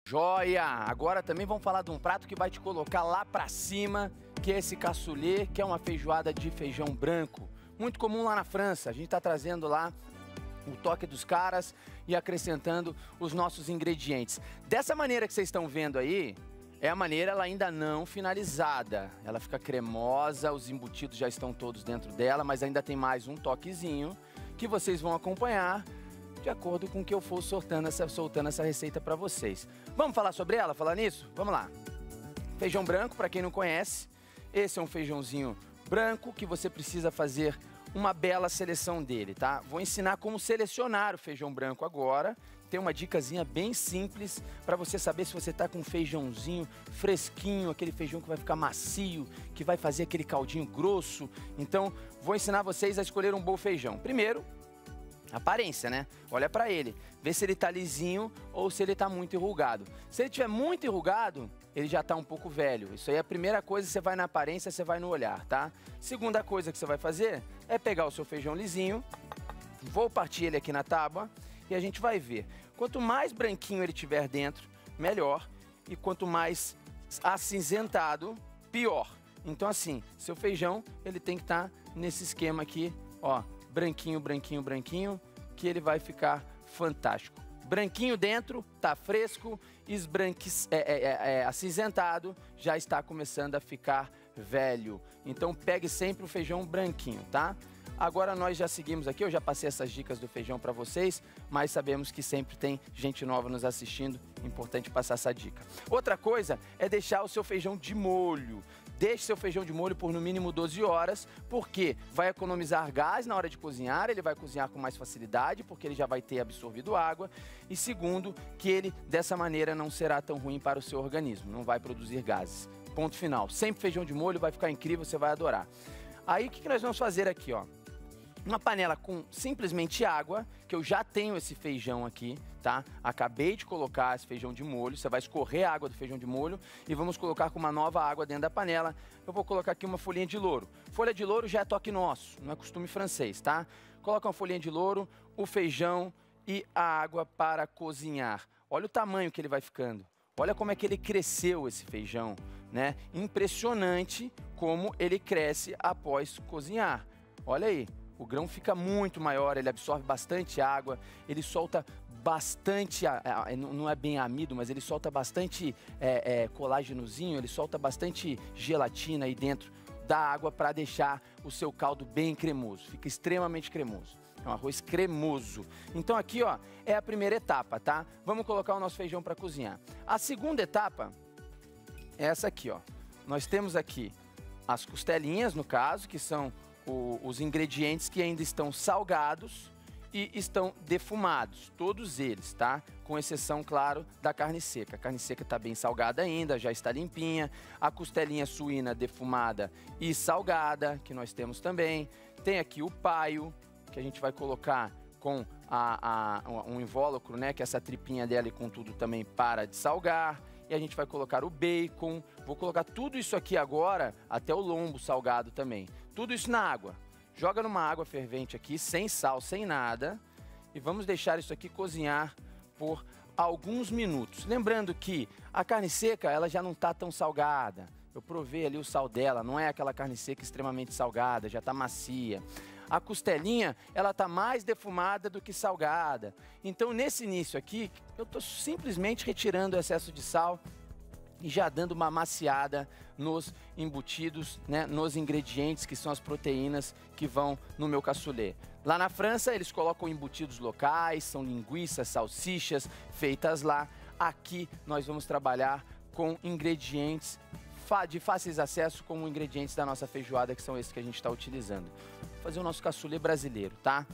Joia! Agora também vamos falar de um prato que vai te colocar lá pra cima, que é esse cassoulet, que é uma feijoada de feijão branco. Muito comum lá na França. A gente tá trazendo lá o toque dos caras e acrescentando os nossos ingredientes. Dessa maneira que vocês estão vendo aí, é a maneira ela ainda não finalizada. Ela fica cremosa, os embutidos já estão todos dentro dela, mas ainda tem mais um toquezinho que vocês vão acompanhar de acordo com o que eu for soltando essa receita para vocês. Vamos falar sobre ela, falar nisso? Vamos lá. Feijão branco, para quem não conhece, esse é um feijãozinho branco que você precisa fazer uma bela seleção dele, tá? Vou ensinar como selecionar o feijão branco agora. Tem uma dicasinha bem simples para você saber se você tá com um feijãozinho fresquinho, aquele feijão que vai ficar macio, que vai fazer aquele caldinho grosso. Então, vou ensinar vocês a escolher um bom feijão. Primeiro, aparência, né? Olha para ele, vê se ele tá lisinho ou se ele tá muito enrugado. Se ele tiver muito enrugado, ele já tá um pouco velho. Isso aí é a primeira coisa, você vai na aparência, você vai no olhar, tá? Segunda coisa que você vai fazer é pegar o seu feijão lisinho, vou partir ele aqui na tábua e a gente vai ver. Quanto mais branquinho ele tiver dentro, melhor. E quanto mais acinzentado, pior. Então assim, seu feijão, ele tem que estar nesse esquema aqui, ó. Branquinho, branquinho, branquinho, que ele vai ficar fantástico. Branquinho dentro, tá fresco, acinzentado, já está começando a ficar velho. Então pegue sempre o feijão branquinho, tá? Agora nós já seguimos aqui, eu já passei essas dicas do feijão para vocês, mas sabemos que sempre tem gente nova nos assistindo, importante passar essa dica. Outra coisa é deixar o seu feijão de molho. Deixe seu feijão de molho por no mínimo 12 horas, porque vai economizar gás na hora de cozinhar, ele vai cozinhar com mais facilidade, porque ele já vai ter absorvido água. E segundo, que ele dessa maneira não será tão ruim para o seu organismo, não vai produzir gases. Ponto final. Sempre feijão de molho, vai ficar incrível, você vai adorar. Aí o que nós vamos fazer aqui, ó? Uma panela com simplesmente água, que eu já tenho esse feijão aqui, tá? Acabei de colocar esse feijão de molho, você vai escorrer a água do feijão de molho e vamos colocar com uma nova água dentro da panela. Eu vou colocar aqui uma folhinha de louro. Folha de louro já é toque nosso, não é costume francês, tá? Coloca uma folhinha de louro, o feijão e a água para cozinhar. Olha o tamanho que ele vai ficando. Olha como é que ele cresceu esse feijão, né? Impressionante como ele cresce após cozinhar. Olha aí. O grão fica muito maior, ele absorve bastante água, ele solta bastante, não é bem amido, mas ele solta bastante colágenozinho, ele solta bastante gelatina aí dentro da água para deixar o seu caldo bem cremoso, fica extremamente cremoso. É um arroz cremoso. Então aqui, ó, é a primeira etapa, tá? Vamos colocar o nosso feijão para cozinhar. A segunda etapa é essa aqui, ó. Nós temos aqui as costelinhas, no caso, que são os ingredientes que ainda estão salgados e estão defumados, todos eles, tá? Com exceção, claro, da carne seca. A carne seca está bem salgada ainda, já está limpinha. A costelinha suína defumada e salgada, que nós temos também. Tem aqui o paio, que a gente vai colocar com um invólucro, né? Que essa tripinha dela e com tudo também para de salgar. E a gente vai colocar o bacon. Vou colocar tudo isso aqui agora, até o lombo salgado também. Tudo isso na água. Joga numa água fervente aqui, sem sal, sem nada. E vamos deixar isso aqui cozinhar por alguns minutos. Lembrando que a carne seca, ela já não está tão salgada. Eu provei ali o sal dela, não é aquela carne seca extremamente salgada, já está macia. A costelinha, ela está mais defumada do que salgada. Então, nesse início aqui, eu estou simplesmente retirando o excesso de sal e já dando uma maciada nos embutidos, né, nos ingredientes que são as proteínas que vão no meu cassoulet. Lá na França, eles colocam embutidos locais, são linguiças, salsichas feitas lá. Aqui, nós vamos trabalhar com ingredientes de fáceis acesso, como ingredientes da nossa feijoada, que são esses que a gente está utilizando. Vou fazer o nosso cassoulet brasileiro, tá?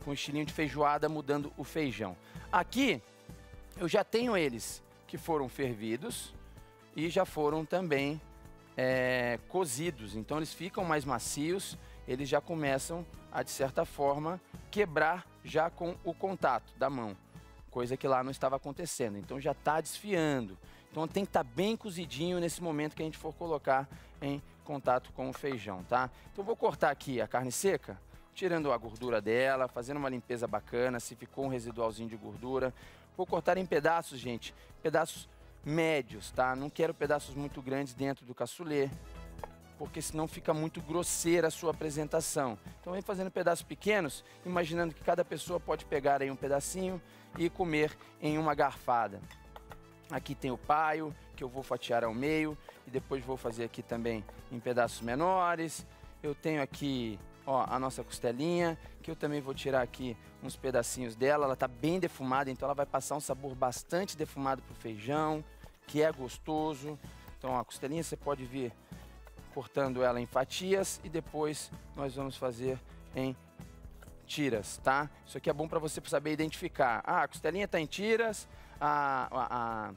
Com um estilinho de feijoada, mudando o feijão. Aqui, eu já tenho eles que foram fervidos e já foram também cozidos. Então, eles ficam mais macios, eles já começam a, de certa forma, quebrar já com o contato da mão. Coisa que lá não estava acontecendo. Então, já está desfiando. Então tem que estar bem cozidinho nesse momento que a gente for colocar em contato com o feijão, tá? Então eu vou cortar aqui a carne seca, tirando a gordura dela, fazendo uma limpeza bacana, se ficou um residualzinho de gordura. Vou cortar em pedaços, gente, pedaços médios, tá? Não quero pedaços muito grandes dentro do cassoulet, porque senão fica muito grosseira a sua apresentação. Então vem fazendo pedaços pequenos, imaginando que cada pessoa pode pegar aí um pedacinho e comer em uma garfada. Aqui tem o paio, que eu vou fatiar ao meio, e depois vou fazer aqui também em pedaços menores. Eu tenho aqui, ó, a nossa costelinha, que eu também vou tirar aqui uns pedacinhos dela. Ela está bem defumada, então ela vai passar um sabor bastante defumado para o feijão, que é gostoso. Então a costelinha você pode vir cortando ela em fatias e depois nós vamos fazer em tiras, tá? Isso aqui é bom para você saber identificar. Ah, a costelinha está em tiras, a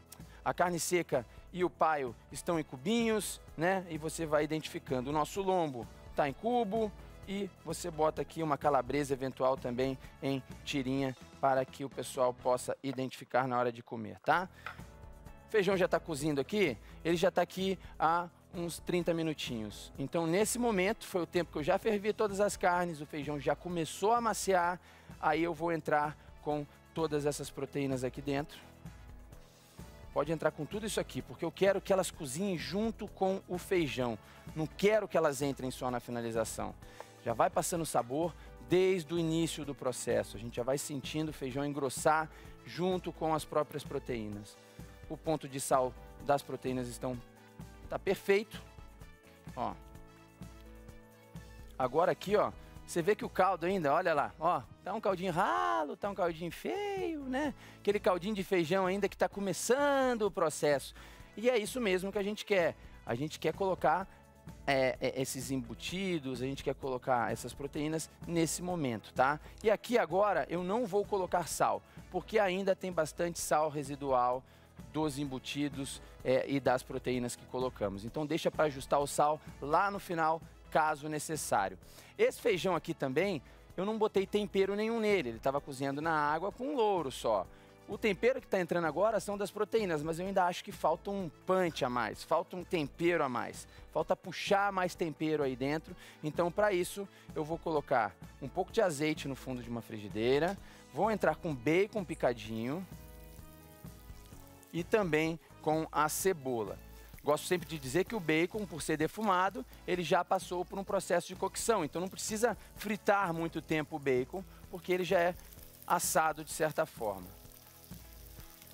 carne seca e o paio estão em cubinhos, né? E você vai identificando. O nosso lombo está em cubo e você bota aqui uma calabresa eventual também em tirinha para que o pessoal possa identificar na hora de comer, tá? O feijão já está cozindo aqui, ele já está aqui há uns 30 minutinhos. Então, nesse momento, foi o tempo que eu já fervi todas as carnes, o feijão já começou a amaciar, aí eu vou entrar com todas essas proteínas aqui dentro. Pode entrar com tudo isso aqui, porque eu quero que elas cozinhem junto com o feijão. Não quero que elas entrem só na finalização. Já vai passando sabor desde o início do processo. A gente já vai sentindo o feijão engrossar junto com as próprias proteínas. O ponto de sal das proteínas tá perfeito. Ó. Agora aqui, ó, você vê que o caldo ainda, olha lá, ó, tá um caldinho ralo, tá um caldinho feio, né? Aquele caldinho de feijão ainda que tá começando o processo. E é isso mesmo que a gente quer. A gente quer colocar esses embutidos, a gente quer colocar essas proteínas nesse momento, tá? E aqui agora eu não vou colocar sal, porque ainda tem bastante sal residual dos embutidos e das proteínas que colocamos. Então deixa para ajustar o sal lá no final, caso necessário. Esse feijão aqui também, eu não botei tempero nenhum nele, ele estava cozinhando na água com louro só. O tempero que está entrando agora são das proteínas, mas eu ainda acho que falta um punch a mais, falta um tempero a mais, falta puxar mais tempero aí dentro. Então, para isso, eu vou colocar um pouco de azeite no fundo de uma frigideira, vou entrar com bacon picadinho e também com a cebola. Gosto sempre de dizer que o bacon, por ser defumado, ele já passou por um processo de cocção, então não precisa fritar muito tempo o bacon, porque ele já é assado de certa forma.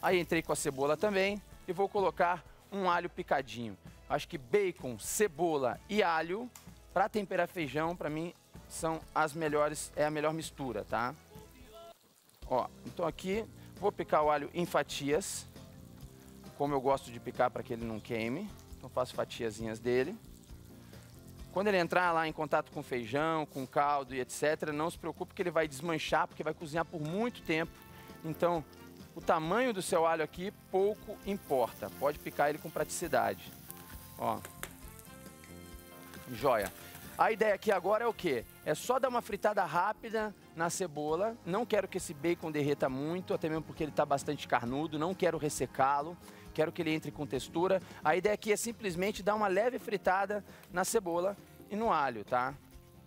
Aí entrei com a cebola também e vou colocar um alho picadinho. Acho que bacon, cebola e alho, para temperar feijão, para mim, são as melhores, é a melhor mistura, tá? Ó, então aqui, vou picar o alho em fatias, como eu gosto de picar para que ele não queime. Então faço fatiazinhas dele. Quando ele entrar lá em contato com feijão, com caldo e etc., não se preocupe que ele vai desmanchar, porque vai cozinhar por muito tempo. Então, o tamanho do seu alho aqui pouco importa. Pode picar ele com praticidade. Ó. Joia. A ideia aqui agora é o quê? É só dar uma fritada rápida na cebola. Não quero que esse bacon derreta muito, até mesmo porque ele está bastante carnudo. Não quero ressecá-lo. Quero que ele entre com textura. A ideia aqui é simplesmente dar uma leve fritada na cebola e no alho, tá?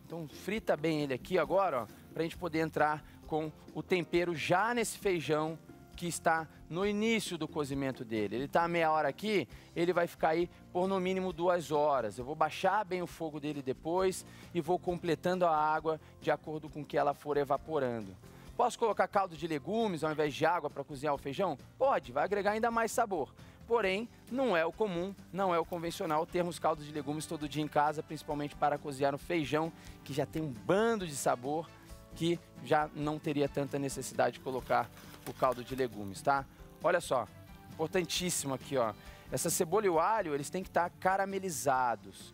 Então frita bem ele aqui agora, ó, pra gente poder entrar com o tempero já nesse feijão que está no início do cozimento dele. Ele está a meia hora aqui, ele vai ficar aí por no mínimo 2 horas. Eu vou baixar bem o fogo dele depois e vou completando a água de acordo com que ela for evaporando. Posso colocar caldo de legumes ao invés de água para cozinhar o feijão? Pode, vai agregar ainda mais sabor. Porém, não é o comum, não é o convencional termos caldo de legumes todo dia em casa, principalmente para cozinhar o feijão, que já tem um bando de sabor, que já não teria tanta necessidade de colocar o caldo de legumes, tá? Olha só, importantíssimo aqui, ó. Essa cebola e o alho, eles têm que estar caramelizados.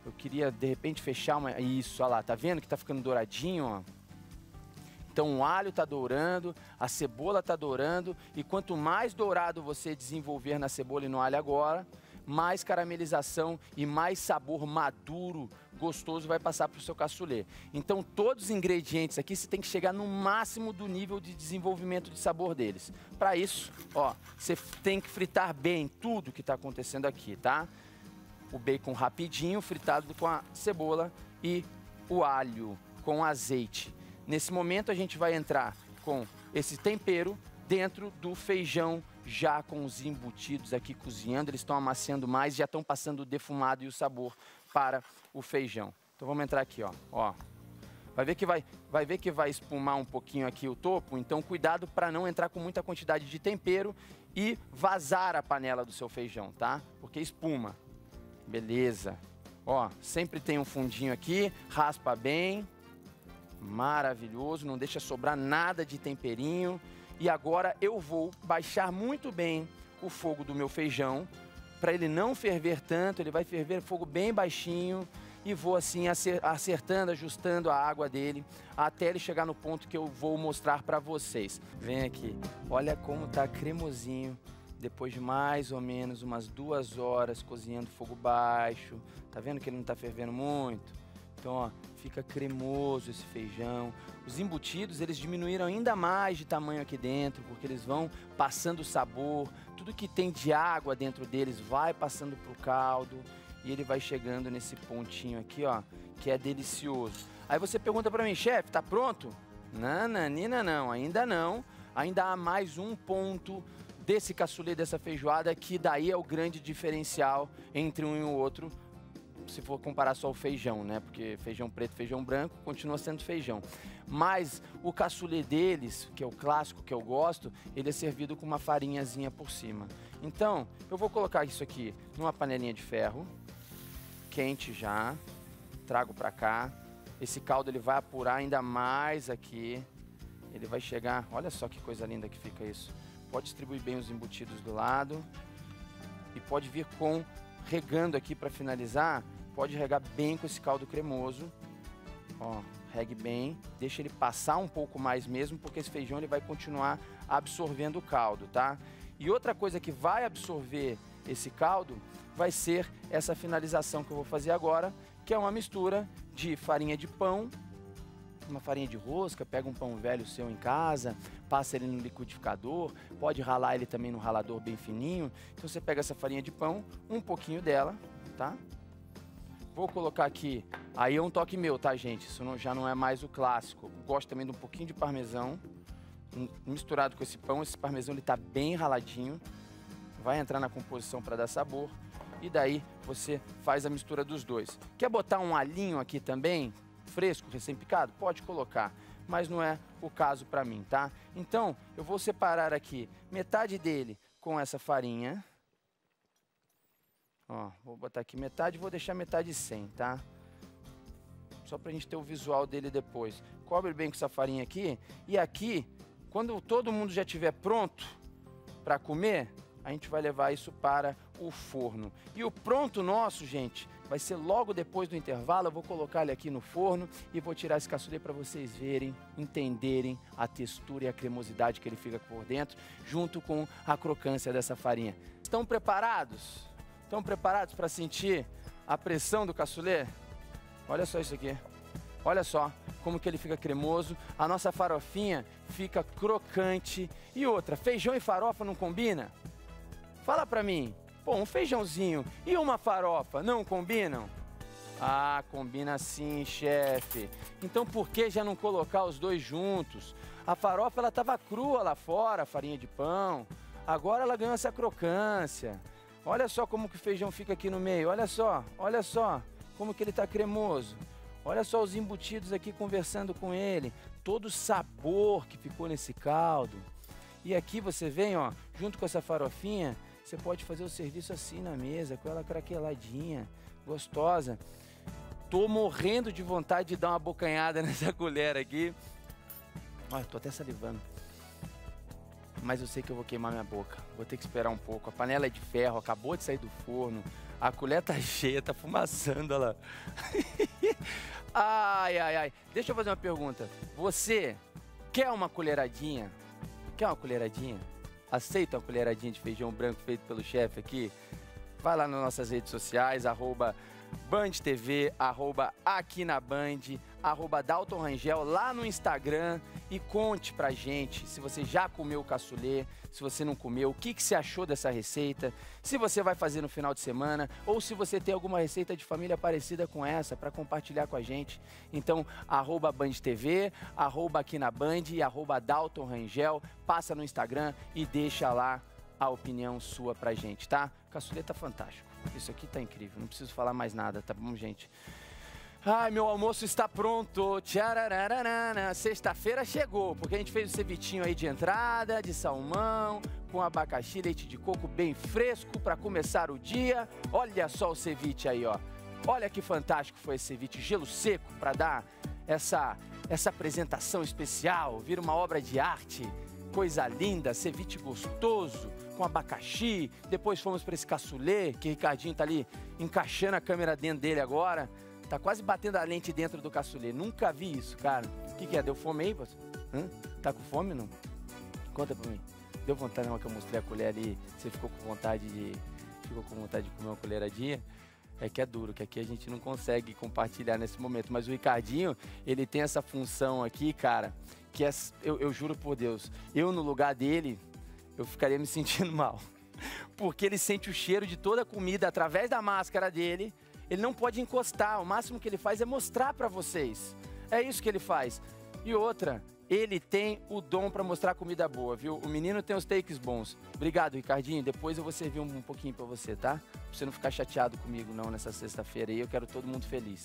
Eu queria, de repente, fechar uma... Isso, olha lá, tá vendo que tá ficando douradinho, ó? Então o alho está dourando, a cebola está dourando, e quanto mais dourado você desenvolver na cebola e no alho agora, mais caramelização e mais sabor maduro, gostoso vai passar para o seu cassoulet. Então todos os ingredientes aqui você tem que chegar no máximo do nível de desenvolvimento de sabor deles. Para isso, ó, você tem que fritar bem tudo que está acontecendo aqui, tá? O bacon rapidinho, fritado com a cebola e o alho com azeite. Nesse momento a gente vai entrar com esse tempero dentro do feijão já com os embutidos aqui cozinhando, eles estão amaciando mais, já estão passando o defumado e o sabor para o feijão. Então vamos entrar aqui, ó. Vai ver que vai espumar um pouquinho aqui o topo, então cuidado para não entrar com muita quantidade de tempero e vazar a panela do seu feijão, tá? Porque espuma. Beleza. Ó, sempre tem um fundinho aqui, raspa bem. Maravilhoso, não deixa sobrar nada de temperinho. E agora eu vou baixar muito bem o fogo do meu feijão, para ele não ferver tanto, ele vai ferver fogo bem baixinho. E vou assim acertando, ajustando a água dele, até ele chegar no ponto que eu vou mostrar para vocês. Vem aqui, olha como tá cremosinho, depois de mais ou menos umas 2 horas cozinhando fogo baixo. Tá vendo que ele não tá fervendo muito? Então, ó, fica cremoso esse feijão. Os embutidos, eles diminuíram ainda mais de tamanho aqui dentro, porque eles vão passando sabor. Tudo que tem de água dentro deles vai passando pro caldo. E ele vai chegando nesse pontinho aqui, ó, que é delicioso. Aí você pergunta pra mim, chefe, tá pronto? Nananina, não, ainda não. Ainda há mais um ponto desse cassoulet, dessa feijoada, que daí é o grande diferencial entre um e o outro, se for comparar só o feijão, né? Porque feijão preto e feijão branco continua sendo feijão. Mas o cassoulet deles, que é o clássico, que eu gosto, ele é servido com uma farinhazinha por cima. Então, eu vou colocar isso aqui numa panelinha de ferro, quente já, trago para cá. Esse caldo ele vai apurar ainda mais aqui. Ele vai chegar, olha só que coisa linda que fica isso. Pode distribuir bem os embutidos do lado e pode vir regando aqui para finalizar. Pode regar bem com esse caldo cremoso. Ó, regue bem, deixa ele passar um pouco mais mesmo, porque esse feijão ele vai continuar absorvendo o caldo, tá? E outra coisa que vai absorver esse caldo vai ser essa finalização que eu vou fazer agora, que é uma mistura de farinha de pão, uma farinha de rosca, pega um pão velho seu em casa, passa ele no liquidificador, pode ralar ele também no ralador bem fininho. Então você pega essa farinha de pão, um pouquinho dela, tá? Vou colocar aqui, aí é um toque meu, tá, gente? Isso já não é mais o clássico. Gosto também de um pouquinho de parmesão, misturado com esse pão. Esse parmesão ele tá bem raladinho, vai entrar na composição para dar sabor. E daí você faz a mistura dos dois. Quer botar um alhinho aqui também, fresco, recém-picado? Pode colocar, mas não é o caso para mim, tá? Então, eu vou separar aqui metade dele com essa farinha. Ó, vou botar aqui metade e vou deixar metade sem, tá? Só pra gente ter o visual dele depois. Cobre bem com essa farinha aqui. E aqui, quando todo mundo já estiver pronto para comer, a gente vai levar isso para o forno. E o pronto nosso, gente, vai ser logo depois do intervalo. Eu vou colocar ele aqui no forno e vou tirar esse cassoulet para vocês verem, entenderem a textura e a cremosidade que ele fica por dentro, junto com a crocância dessa farinha. Estão preparados? Estão preparados para sentir a pressão do cassoulet? Olha só isso aqui. Olha só como que ele fica cremoso. A nossa farofinha fica crocante. E outra, feijão e farofa não combina? Fala pra mim. Pô, um feijãozinho e uma farofa não combinam? Ah, combina sim, chefe. Então por que já não colocar os dois juntos? A farofa ela tava crua lá fora, a farinha de pão. Agora ela ganhou essa crocância. Olha só como que o feijão fica aqui no meio. Olha só como que ele tá cremoso. Olha só os embutidos aqui conversando com ele. Todo o sabor que ficou nesse caldo. E aqui você vem, ó, junto com essa farofinha, você pode fazer o serviço assim na mesa, com ela craqueladinha, gostosa. Tô morrendo de vontade de dar uma bocanhada nessa colher aqui. Olha, tô até salivando. Mas eu sei que eu vou queimar minha boca. Vou ter que esperar um pouco. A panela é de ferro, acabou de sair do forno. A colher tá cheia, tá fumaçando, olha lá. Ai, ai, ai. Deixa eu fazer uma pergunta. Você quer uma colheradinha? Quer uma colheradinha? Aceita uma colheradinha de feijão branco feito pelo chefe aqui? Vai lá nas nossas redes sociais, @BandTV, @aqui-na-Band, @DaltonRangel, lá no Instagram, e conte pra gente se você já comeu o cassoulet, se você não comeu, o que você achou dessa receita, se você vai fazer no final de semana, ou se você tem alguma receita de família parecida com essa para compartilhar com a gente. Então, @BandTV, @aqui-na-Band e @DaltonRangel, passa no Instagram e deixa lá a opinião sua pra gente, tá? O cassoulet tá fantástico. Isso aqui tá incrível, não preciso falar mais nada, tá bom, gente? Ai, meu almoço está pronto. Tcharararana. Sexta-feira chegou, porque a gente fez o cevitinho aí de entrada, de salmão, com abacaxi, leite de coco bem fresco para começar o dia. Olha só o ceviche aí, ó. Olha que fantástico foi esse ceviche, gelo seco para dar essa apresentação especial, vira uma obra de arte. Coisa linda, ceviche gostoso, com abacaxi. Depois fomos para esse cassoulet, que o Ricardinho tá ali encaixando a câmera dentro dele agora. Tá quase batendo a lente dentro do cassoulet. Nunca vi isso, cara. O que é? Deu fome aí, você? Tá com fome, não? Conta pra mim. Deu vontade, não, que eu mostrei a colher ali. Você ficou com vontade de comer uma colheradinha? É que é duro, que aqui a gente não consegue compartilhar nesse momento. Mas o Ricardinho, ele tem essa função aqui, cara, que é, eu juro por Deus, eu no lugar dele, eu ficaria me sentindo mal. Porque ele sente o cheiro de toda a comida através da máscara dele. Ele não pode encostar, o máximo que ele faz é mostrar para vocês. É isso que ele faz. E outra, ele tem o dom para mostrar comida boa, viu? O menino tem os takes bons. Obrigado, Ricardinho. Depois eu vou servir um pouquinho para você, tá? Pra você não ficar chateado comigo não nessa sexta-feira aí. Eu quero todo mundo feliz.